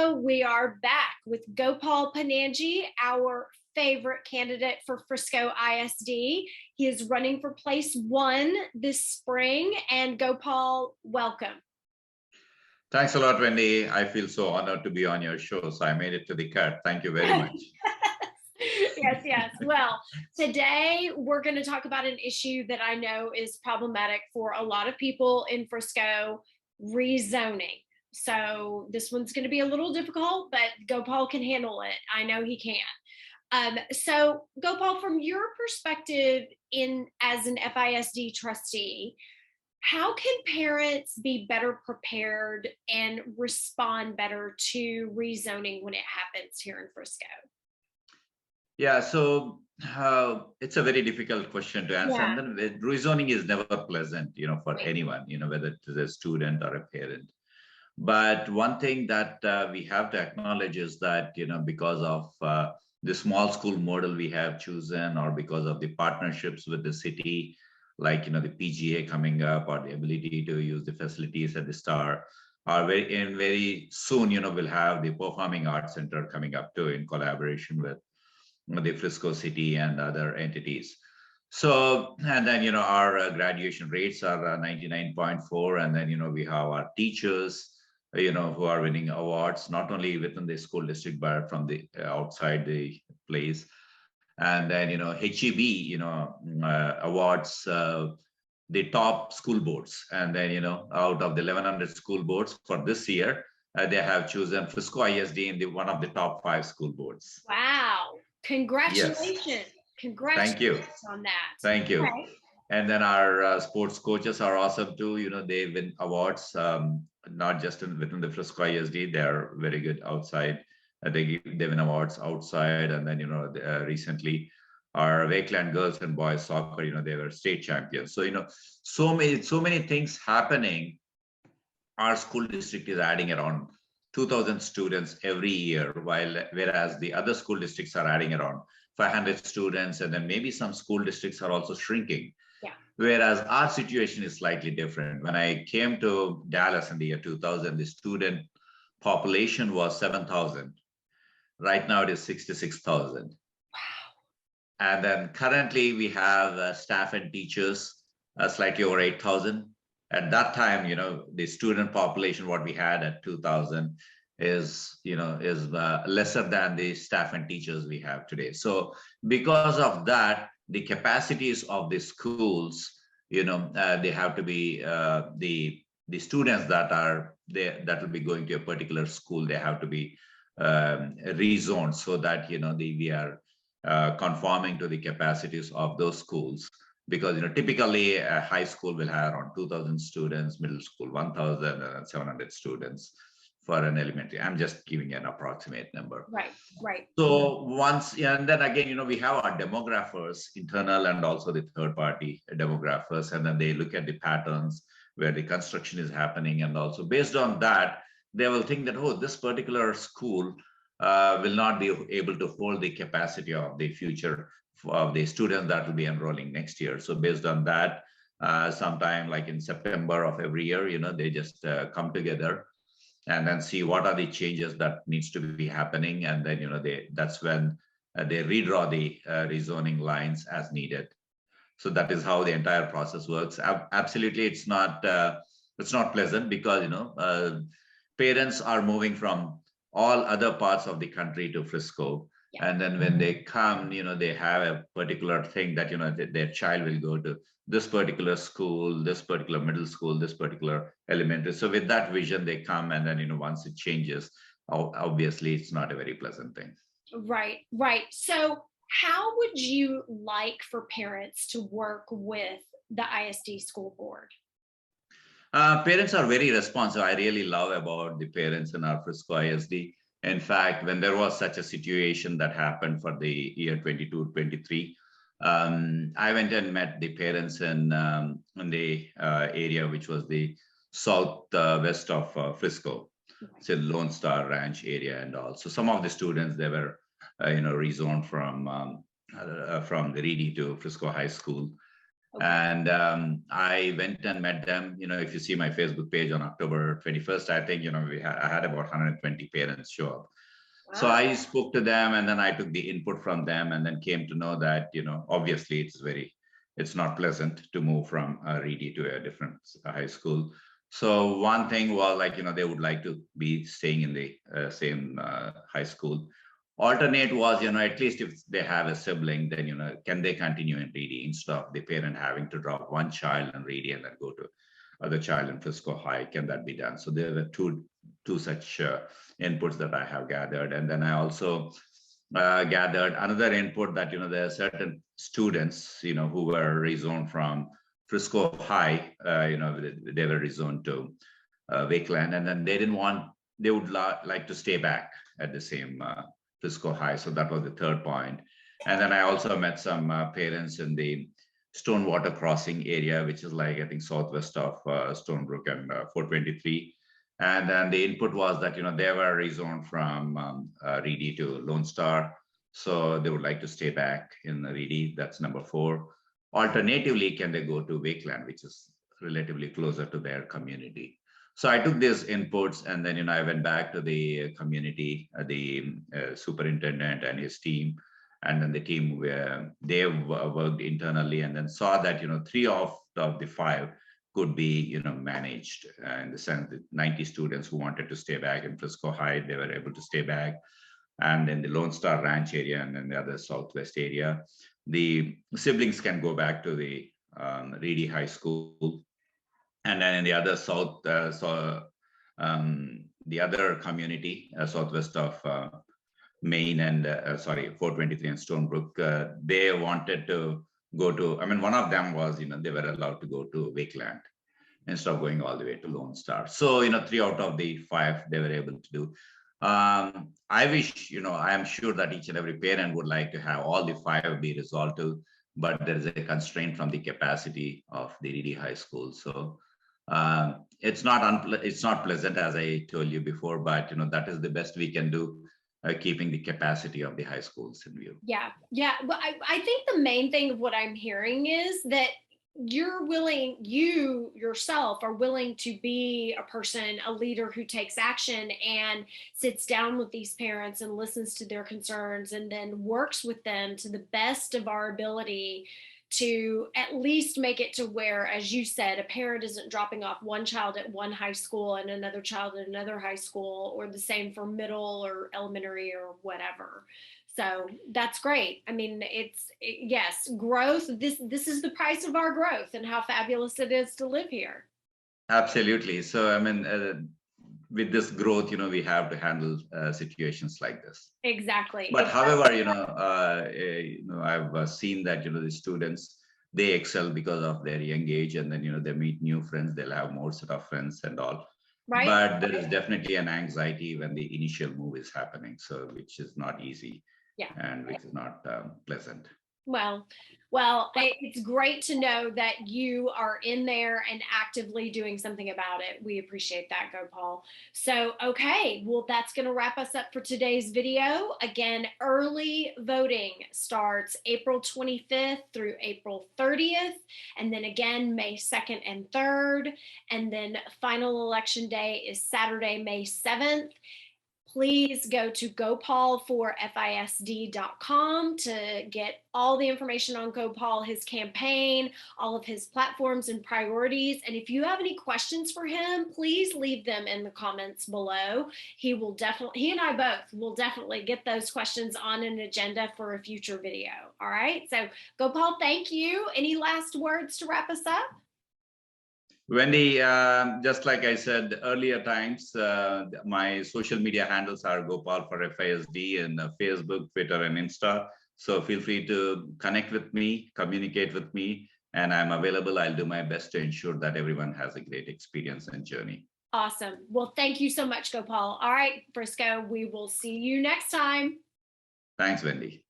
Frisco. We are back with Gopal Ponangi, our favorite candidate for Frisco ISD. He is running for place 1 this spring. And Gopal, welcome. Thanks a lot, Wendi. I feel so honored to be on your show. So I made it to the cut. Thank you very much. Yes. Well, today we're going to talk about an issue that I know is problematic for a lot of people in Frisco, rezoning. So this one's going to be a little difficult, but Gopal can handle it. I know he can. So Gopal, from your perspective as an FISD trustee, how can parents be better prepared and respond better to rezoning when it happens here in Frisco? Yeah, so it's a very difficult question to answer. Yeah. And then rezoning is never pleasant, for anyone, whether it is a student or a parent. But one thing that we have to acknowledge is that, because of the small school model we have chosen, or because of the partnerships with the city, like, the PGA coming up, or the ability to use the facilities at the Star, or very soon, we'll have the Performing Arts Center coming up too, in collaboration with the Frisco City and other entities. So, and then, our graduation rates are 99.4. And then, we have our teachers, who are winning awards, not only within the school district, but from the outside the place. And then, HEB, awards the top school boards. And then, out of the 1,100 school boards for this year, they have chosen Frisco ISD in one of the top 5 school boards. Wow. Congratulations. Yes. Congratulations. Thank you On that. Thank you. Okay. And then our sports coaches are awesome too. They win awards, not just within the Frisco ISD. They're very good outside. They win awards outside. And then, recently our Wakeland girls and boys soccer, they were state champions. So, so many things happening. Our school district is adding around 2,000 students every year, whereas the other school districts are adding around 500 students, and then maybe some school districts are also shrinking. Yeah. Whereas our situation is slightly different. When I came to Dallas in the year 2000, the student population was 7,000. Right now it is 66,000. Wow. And then currently we have staff and teachers slightly over 8,000. At that time, the student population, what we had at 2000 is lesser than the staff and teachers we have today. So because of that, the capacities of the schools, they have to be the students that are there that will be going to a particular school, they have to be rezoned so that we are conforming to the capacities of those schools. Because typically a high school will have around 2,000 students, middle school 1,700 students for an elementary. I'm just giving an approximate number. Right. So and then again, we have our demographers, internal and also the third-party demographers, and then they look at the patterns where the construction is happening, and also based on that, they will think that, oh, this particular school will not be able to hold the capacity of the future of the students that will be enrolling next year. So based on that, sometime like in September of every year, they just come together and then see what are the changes that needs to be happening. And then, that's when they redraw the rezoning lines as needed. So that is how the entire process works. Absolutely, it's not pleasant because, parents are moving from all other parts of the country to Frisco. Yeah. And then when they come, they have a particular thing that, their child will go to this particular school, this particular middle school, this particular elementary. So with that vision, they come, and then, once it changes, obviously it's not a very pleasant thing. Right. So how would you like for parents to work with the ISD school board? Parents are very responsive. I really love about the parents in our Frisco ISD. In fact, when there was such a situation that happened for the year 22-23, I went and met the parents in the area, which was the southwest of Frisco. It's a Lone Star Ranch area, and also some of the students, they were rezoned from the Reedy to Frisco High School. Okay. And I went and met them. If you see my Facebook page on October 21st, I think, I had about 120 parents show up. So Wow. I spoke to them, and then I took the input from them, and then came to know that, obviously it's not pleasant to move from Reedy to a different high school. So one thing was like, they would like to be staying in the same high school. Alternate was, at least if they have a sibling, then, can they continue in Reedy instead of the parent having to drop one child in Reedy and then go to other child in Frisco High? Can that be done? So there were two such inputs that I have gathered. And then I also gathered another input that, there are certain students, who were rezoned from Frisco High, they were rezoned to Wakeland, and then they would like to stay back at the same Frisco High. So that was the third point. And then I also met some parents in the Stonewater Crossing area, which is like, I think, southwest of Stonebrook and 423. And then the input was that, they were rezoned from Reedy to Lone Star. So they would like to stay back in Reedy. That's number 4. Alternatively, can they go to Wakeland, which is relatively closer to their community? So I took these inputs, and then, I went back to the community, the superintendent and his team, and then the team where they worked internally, and then saw that, 3 of the 5 could be, managed in the sense that 90 students who wanted to stay back in Frisco High, they were able to stay back. And in the Lone Star Ranch area and then the other southwest area, the siblings can go back to the Reedy High School. And then in the other the other community, southwest of Maine and 423 and Stonebrook, they wanted to go to, one of them was, they were allowed to go to Wakeland instead of going all the way to Lone Star. So, 3 out of the 5 they were able to do. I wish, I am sure that each and every parent would like to have all the 5 be resolved to, but there is a constraint from the capacity of the Reedy High School. So it's not pleasant, as I told you before, but that is the best we can do, keeping the capacity of the high schools in view. Yeah. But I think the main thing of what I'm hearing is that you yourself are willing to be a person, a leader who takes action and sits down with these parents and listens to their concerns and then works with them to the best of our ability to at least make it to where, as you said, a parent isn't dropping off one child at one high school and another child at another high school, or the same for middle or elementary or whatever. So that's great. Yes, growth. This is the price of our growth, and how fabulous it is to live here. Absolutely. So, with this growth, we have to handle situations like this. Exactly. But however, I've seen that, the students, they excel because of their young age, and then, they meet new friends, they'll have more set of friends and all. Right. But there is definitely an anxiety when the initial move is happening, so which is not easy. Yeah. And which is not pleasant. Well, it's great to know that you are in there and actively doing something about it. We appreciate that, Gopal. So, okay, well, that's going to wrap us up for today's video. Again, early voting starts April 25th through April 30th, and then again, May 2nd and 3rd, and then final election day is Saturday, May 7th. Please go to gopal4fisd.com to get all the information on Gopal, his campaign, all of his platforms and priorities. And if you have any questions for him, please leave them in the comments below. He and I both will definitely get those questions on an agenda for a future video. All right. So Gopal, thank you. Any last words to wrap us up? Wendy, just like I said earlier times, my social media handles are Gopal for FISD and Facebook, Twitter, and Insta. So feel free to connect with me, communicate with me, and I'm available. I'll do my best to ensure that everyone has a great experience and journey. Awesome. Well, thank you so much, Gopal. All right, Frisco, we will see you next time. Thanks, Wendy.